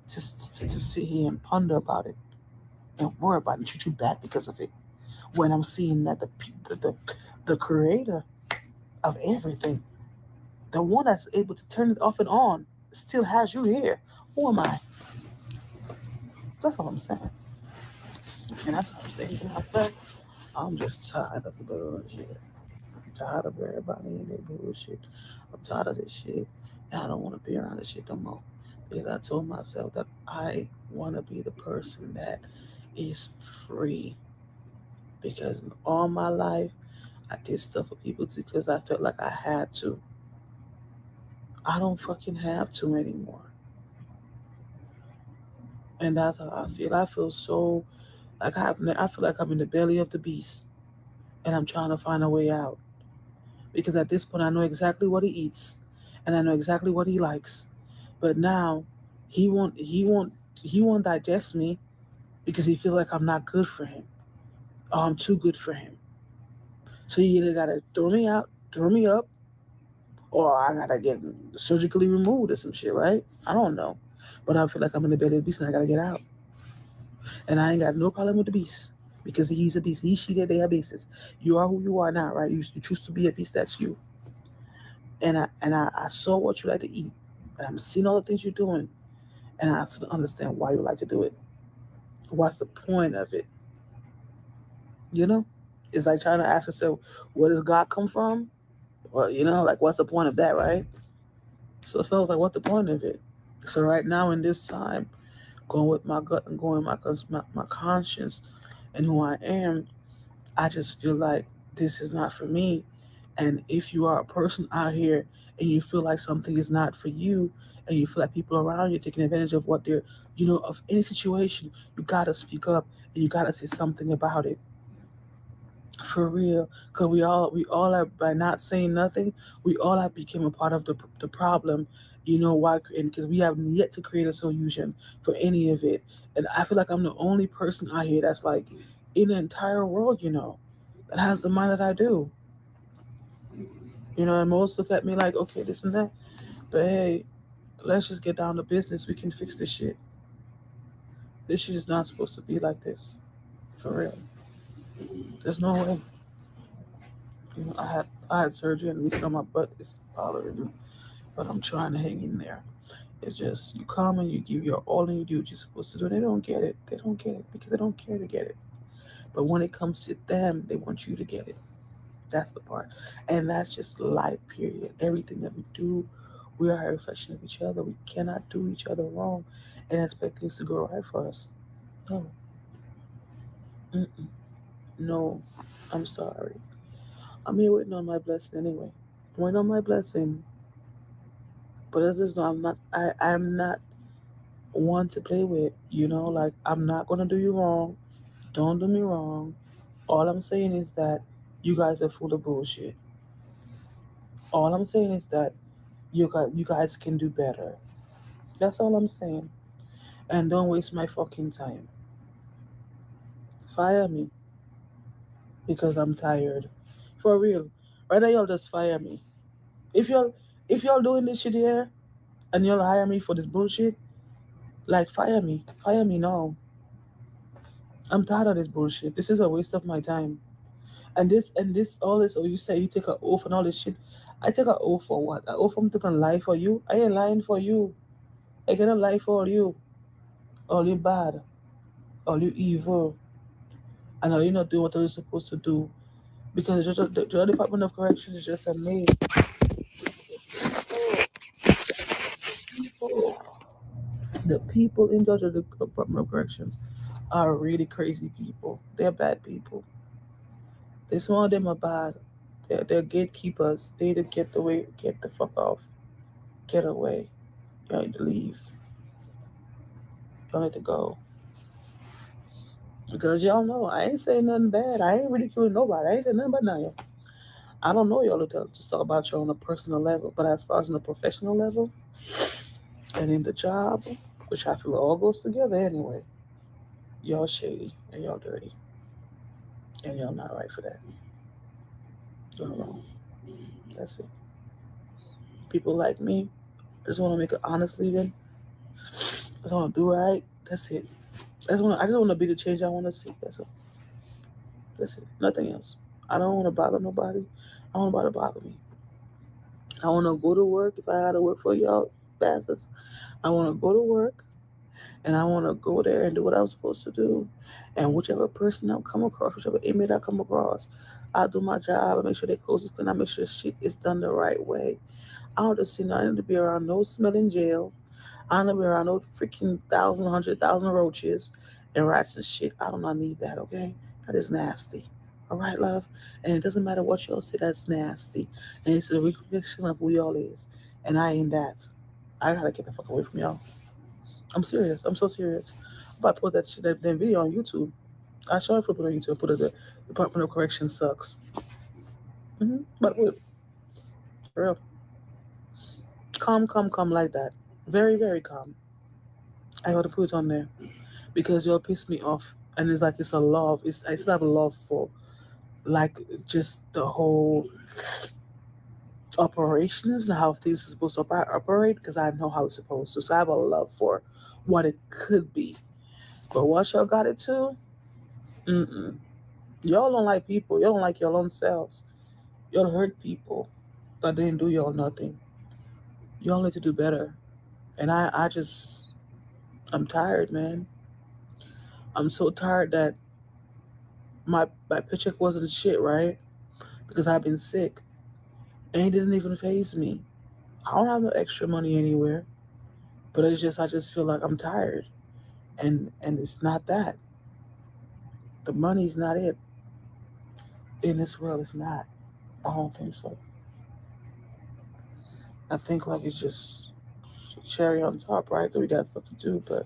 to sit here and ponder about it and worry about it and treat you bad because of it? When I'm seeing that the creator of everything, the one that's able to turn it off and on, still has you here. Who am I? That's all I'm saying. And that's what I'm saying to myself. I'm just tired of the bullshit. I'm tired of everybody in their bullshit. I'm tired of this shit. And I don't want to be around this shit no more. Because I told myself that I want to be the person that is free. Because in all my life, I did stuff for people because I felt like I had to. I don't fucking have to anymore. And that's how I feel. I feel so like I feel like I'm in the belly of the beast, and I'm trying to find a way out. Because at this point, I know exactly what he eats, and I know exactly what he likes. But now, he won't digest me because he feels like I'm not good for him, or I'm too good for him. So he either gotta throw me out, throw me up, or I gotta get surgically removed or some shit, right? I don't know. But I feel like I'm in the belly of the beast and I gotta get out. And I ain't got no problem with the beast because he's a beast. He, she, they are beasts. You are who you are now, right? You choose to be a beast. That's you. And I saw what you like to eat, and I'm seeing all the things you're doing, and I still understand why you like to do it. What's the point of it? You know, it's like trying to ask yourself, where does God come from? Well, like what's the point of that, right? So I was like, what's the point of it? So right now in this time, going with my gut and going with my conscience and who I am, I just feel like this is not for me. And if you are a person out here and you feel like something is not for you, and you feel like people around you taking advantage of what they're, of any situation, you gotta speak up and you gotta say something about it. For real, because we all are, by not saying nothing, we all have become a part of the problem. Why? And because we have yet to create a solution for any of it. And I feel like I'm the only person out here that's like in the entire world, that has the mind that I do. And most look at me like, okay, this and that. But hey, let's just get down to business. We can fix this shit. This shit is not supposed to be like this. For real. There's no way. I had surgery and at least on my butt is bothering me. But I'm trying to hang in there. It's just you come and you give your all and you do what you're supposed to do. They don't get it. They don't get it because they don't care to get it. But when it comes to them, they want you to get it. That's the part. And that's just life, period. Everything that we do, We are a reflection of each other. We cannot do each other wrong and expect things to go right for us. No. Mm-mm. No. I'm sorry. I'm here waiting on my blessing anyway. Waiting on my blessing. But as is no, I'm not one to play with. Like I'm not gonna do you wrong. Don't do me wrong. All I'm saying is that you guys are full of bullshit. All I'm saying is that you guys can do better. That's all I'm saying. And don't waste my fucking time. Fire me because I'm tired. For real. Rather y'all just fire me. If y'all if y'all doing this shit here and y'all hire me for this bullshit, like fire me. Fire me now. I'm tired of this bullshit. This is a waste of my time. And this all this, oh, you say you take an oath and all this shit. I take an oath for what? An oath I'm taking lie for you? I ain't lying for you. I gonna lie for you. All you bad. All you evil. And all you not doing what you're supposed to do. Because the Department of Corrections is just a name. People, the people in Georgia Department of Corrections are really crazy people. They're bad people. They some of them are bad. They're gatekeepers. They need to get the fuck off. Get away. You need to leave. You need to go. Because y'all know I ain't saying nothing bad. I ain't ridiculing nobody. I ain't saying nothing about none of y'all. I don't know y'all to just talk about you on a personal level, but as far as on a professional level and in the job, which I feel all goes together anyway, y'all shady and y'all dirty and y'all not right for that. Y'all wrong. That's it. People like me just want to make an honest living. Just want to do right. That's it. I just want to be the change I want to see. That's it. That's it. Nothing else. I don't want to bother nobody. I don't want nobody to bother me. I want to go to work if I got to work for y'all bastards. I want to go to work and I want to go there and do what I'm supposed to do. And whichever person I come across, whichever inmate I come across, I do my job. I make sure they close this thing. I make sure shit is done the right way. I don't just see nothing to be around no smelling jail. I don't be around no freaking 100,000 roaches and rats and shit. I do not need that, okay? That is nasty. All right, love? And it doesn't matter what y'all say, that's nasty. And it's a reflection of who y'all is. And I ain't that. I gotta get the fuck away from y'all. I'm serious. I'm so serious. I'm about to put that video on YouTube. I saw it put it on YouTube. Put it the Department of Correction sucks. But wait, for real. Calm, calm, calm like that. Very, very calm. I gotta put it on there because you'll piss me off. And it's like it's a love. I still have a love for like just the whole operations and how things are supposed to operate because I know how it's supposed to. So I have a love for what it could be. But what y'all got it to? Mm-mm. Y'all don't like people. Y'all don't like your own selves. Y'all hurt people that didn't do y'all nothing. Y'all need to do better. And I'm tired, man. I'm so tired that my paycheck wasn't shit, right? Because I've been sick. And it didn't even phase me. I don't have no extra money anywhere. But I just feel like I'm tired. And it's not that. The money's not it. In this world it's not. I don't think so. I think like it's just cherry on top, right? 'Cause we got stuff to do, but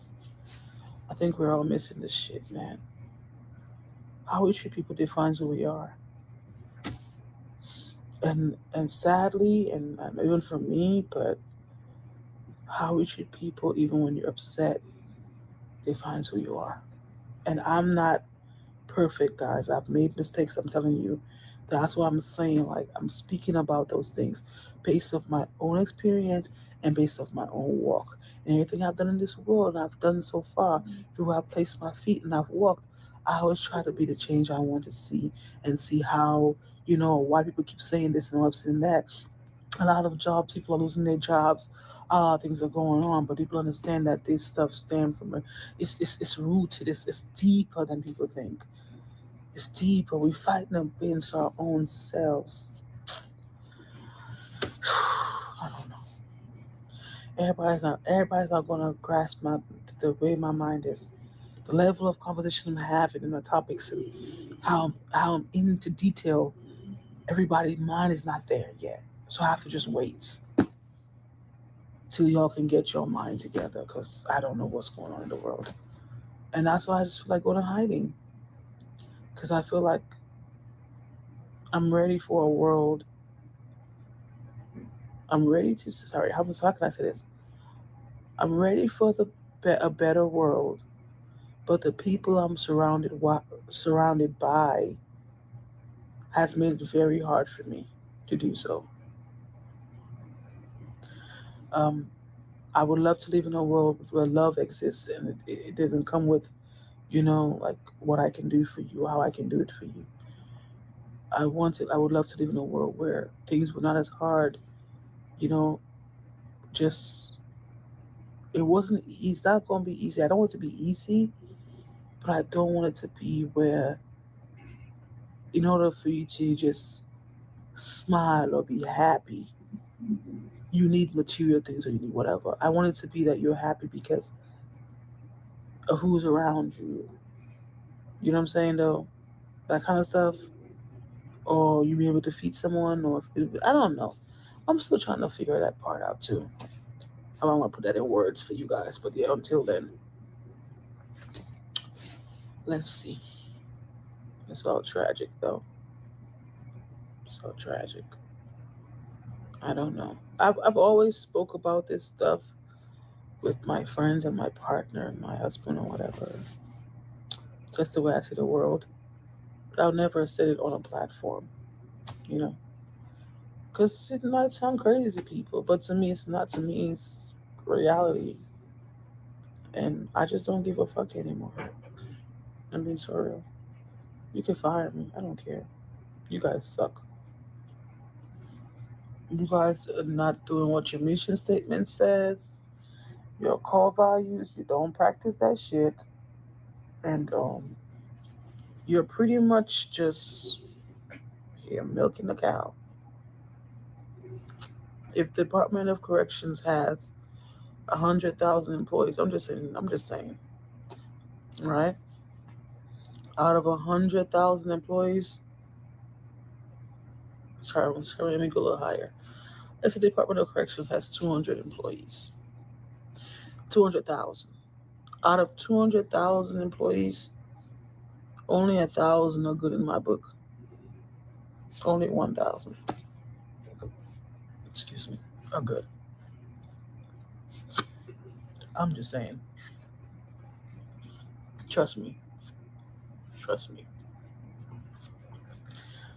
I think we're all missing this shit, man. How we treat people defines who we are. And sadly, and even for me, but how we treat people even when you're upset defines who you are. And I'm not perfect, guys. I've made mistakes, I'm telling you. That's why I'm saying, like, I'm speaking about those things based off my own experience and based off my own walk. And everything I've done in this world and I've done so far, through where I've placed my feet and I've walked, I always try to be the change I want to see and see how, why people keep saying this and what's in that. A lot of jobs, people are losing their jobs. A lot of things are going on, but people understand that this stuff stem from it's rooted, it's deeper than people think. It's deeper. We fighting against our own selves. I don't know. Everybody's not gonna grasp the way my mind is, the level of conversation I'm having, and the topics, and how I'm into detail. Everybody's mind is not there yet, so I have to just wait till y'all can get your mind together, because I don't know what's going on in the world, and that's why I just feel like going to hiding, because I feel like I'm ready for a world. I'm ready to sorry. How can I say this? I'm ready for a better world, but the people I'm surrounded by has made it very hard for me to do so. Um, I would love to live in a world where love exists and it doesn't come with, like what I can do for you, how I can do it for you. I would love to live in a world where things were not as hard, you know, just, it wasn't, it's not going to be easy. I don't want it to be easy, but I don't want it to be where, in order for you to just smile or be happy, you need material things or you need whatever. I want it to be that you're happy because of who's around you. You know what I'm saying, though? That kind of stuff. Or you be able to feed someone, or I don't know. I'm still trying to figure that part out too. I don't want to put that in words for you guys, but yeah, until then, let's see. It's all tragic though. So tragic. I don't know. I've always spoke about this stuff with my friends and my partner and my husband or whatever. Just the way I see the world. But I'll never say it on a platform, you know. Because it might sound crazy to people, but to me, it's not. To me, it's reality. And I just don't give a fuck anymore. I'm being so real. You can fire me. I don't care. You guys suck. You guys are not doing what your mission statement says. Your core values. You don't practice that shit. And you're pretty much just here milking the cow. If the Department of Corrections has 100,000 employees, I'm just saying, right? Out of 100,000 employees, sorry, let me go a little higher. Let's say the Department of Corrections has 200 employees. 200,000. Out of 200,000 employees, only 1,000 are good in my book. Only 1,000, excuse me, are good. I'm just saying. Trust me. Trust me.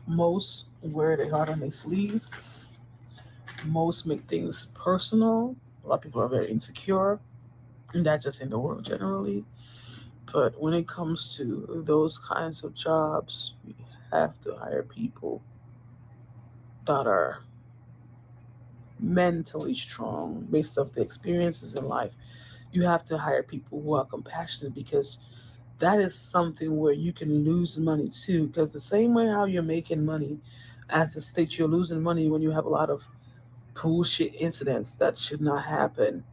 Most wear their heart on their sleeve. Most make things personal. A lot of people are very insecure. And that's just in the world generally. But when it comes to those kinds of jobs, we have to hire people that are mentally strong based off the experiences in life. You have to hire people who are compassionate, because that is something where you can lose money too. Because the same way how you're making money as the state, you're losing money when you have a lot of bullshit incidents that should not happen.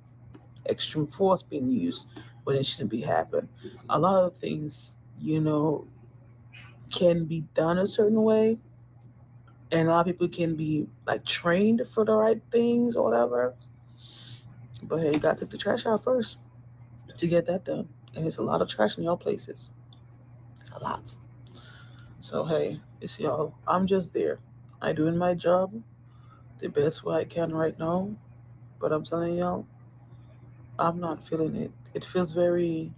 Extreme force being used when it shouldn't be happening. A lot of things, can be done a certain way, and a lot of people can be like trained for the right things or whatever. But hey, you gotta take the trash out first to get that done. And it's a lot of trash in your places. It's a lot. So hey, it's y'all. I'm just there. I doing my job the best way I can right now. But I'm telling y'all, I'm not feeling it. It feels very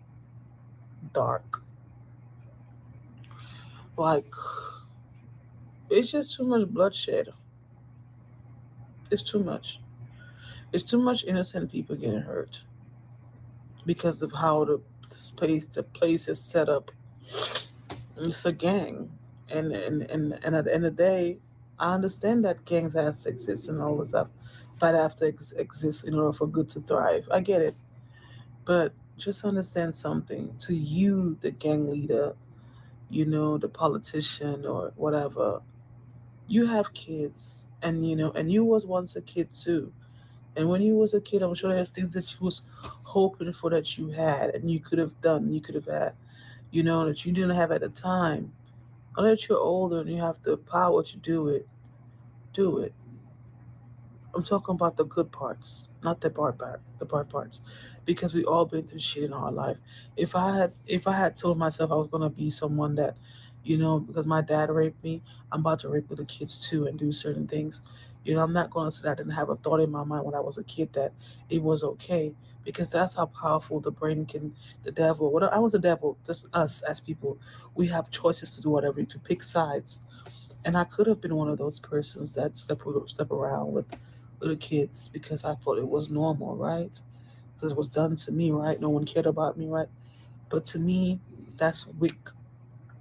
dark. Like it's just too much bloodshed. It's too much. It's too much innocent people getting hurt because of how the place is set up. It's a gang, and at the end of the day, I understand that gangs has to exist and all this stuff, but have to exist in order for good to thrive. I get it, but just understand something. To you, the gang leader, the politician or whatever, you have kids, and and you was once a kid too. And when you was a kid, I'm sure there's things that you was hoping for that you had and you could have done, you could have had, that you didn't have at the time. Now that you're older and you have the power to do it, do it. I'm talking about the good parts, not the bad parts, because we all been through shit in our life. If I had told myself I was gonna be someone that, because my dad raped me, I'm about to rape little kids too and do certain things. I'm not gonna say that I didn't have a thought in my mind when I was a kid that it was okay, because that's how powerful the brain can. The devil. What I was the devil. Just us as people, we have choices to do whatever to pick sides, and I could have been one of those persons that step around with little kids because I thought it was normal, right? Because it was done to me, right? No one cared about me, right? But to me, that's weak.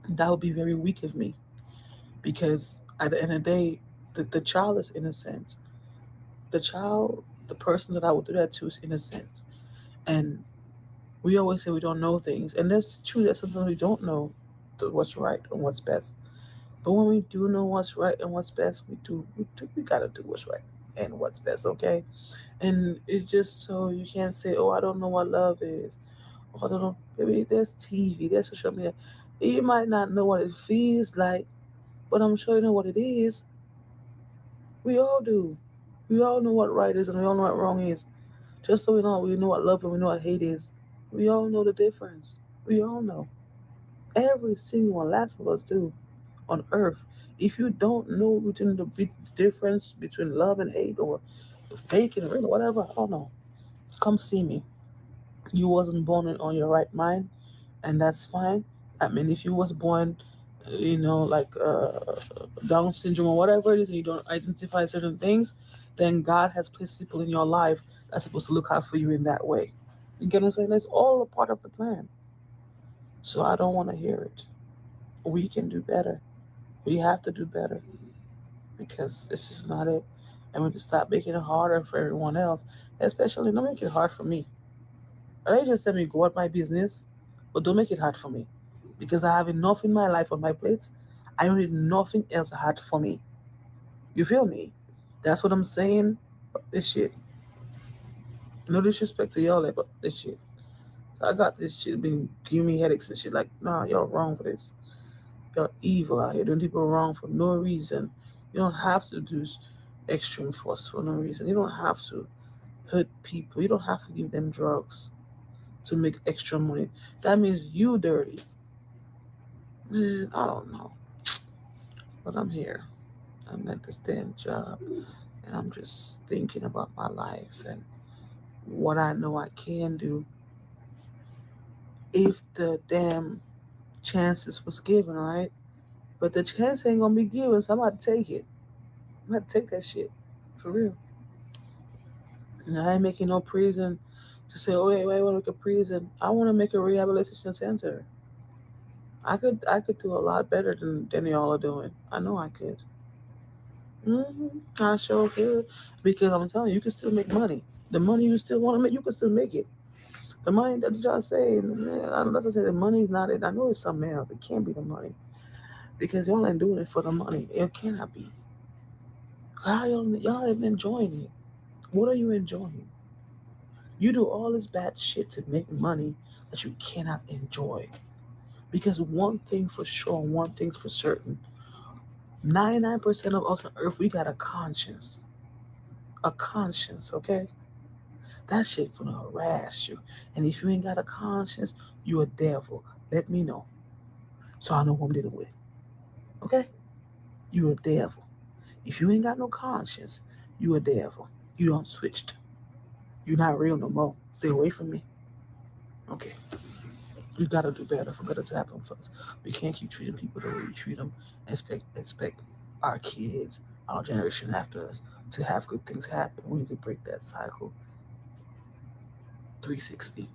That would be very weak of me because at the end of the day, the child is innocent. The child, the person that I would do that to is innocent. And we always say we don't know things. And that's true that sometimes we don't know what's right and what's best. But when we do know what's right and what's best, we gotta do what's right and what's best, okay? And it's just so you can't say, "Oh, I don't know what love is." Oh, I don't know. Maybe there's TV, there's social media. You might not know what it feels like, but I'm sure you know what it is. We all do. We all know what right is and we all know what wrong is. Just so we know what love and we know what hate is. We all know the difference. We all know. Every single one, last of us do on earth. If you don't know between the big difference between love and hate or fake and real or whatever, I don't know. Come see me. You wasn't born on your right mind, and that's fine. I mean, if you was born, like Down syndrome or whatever it is, and you don't identify certain things, then God has placed people in your life that's supposed to look out for you in that way. You get what I'm saying? That's all a part of the plan. So I don't want to hear it. We can do better. We have to do better because this is not it. And we need to stop making it harder for everyone else, especially don't make it hard for me. Or just tell me go about my business, but don't make it hard for me. Because I have enough in my life on my plate. I don't need nothing else hard for me. You feel me? That's what I'm saying. This shit. No disrespect to y'all, but this shit. So I got this shit been giving me headaches and shit. Like, nah, y'all wrong for this. Y'all evil out here doing people wrong for no reason. You don't have to do extreme force for no reason. You don't have to hurt people. You don't have to give them drugs to make extra money. That means you dirty. Man, I don't know. But I'm here. I'm at this damn job. And I'm just thinking about my life and what I know I can do if the damn chances was given, right? But the chance ain't gonna be given, so I'm about to take it. I'm about to take that shit. For real. And I ain't making no prison to say, oh wait, I wanna make a prison. I wanna make a rehabilitation center. I could do a lot better than y'all are doing. I know I could. I sure could. Because I'm telling you, you can still make money. The money you still want to make, you can still make it. The money that y'all say, I'm not to say the money's not it. I know it's something else. It can't be the money. Because y'all ain't doing it for the money. It cannot be. How y'all ain't enjoying it. What are you enjoying? You do all this bad shit to make money that you cannot enjoy. Because one thing for sure, one thing's for certain. 99% of us on earth, we got a conscience. A conscience, okay? That shit finna harass you. And if you ain't got a conscience, you a devil. Let me know. So I know who I'm dealing with. Okay? You a devil. If you ain't got no conscience, you a devil. You don't switched. You're not real no more. Stay away from me. Okay. We gotta do better for better to happen for us. We can't keep treating people the way we treat them. Expect our kids, our generation after us, to have good things happen. We need to break that cycle. 360.